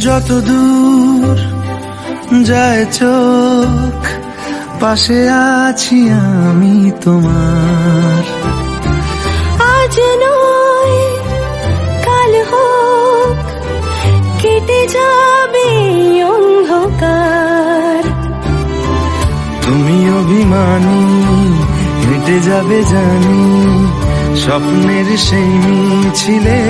যত দূর যায় চোখ, পাশে আছি আমি তোমার। আজ নয় কাল হোক, কেটে যাবে অন্ধকার। তুমি অভিমানী, হেঁটে যাবে জানি স্বপ্নের সেই মিছিলে।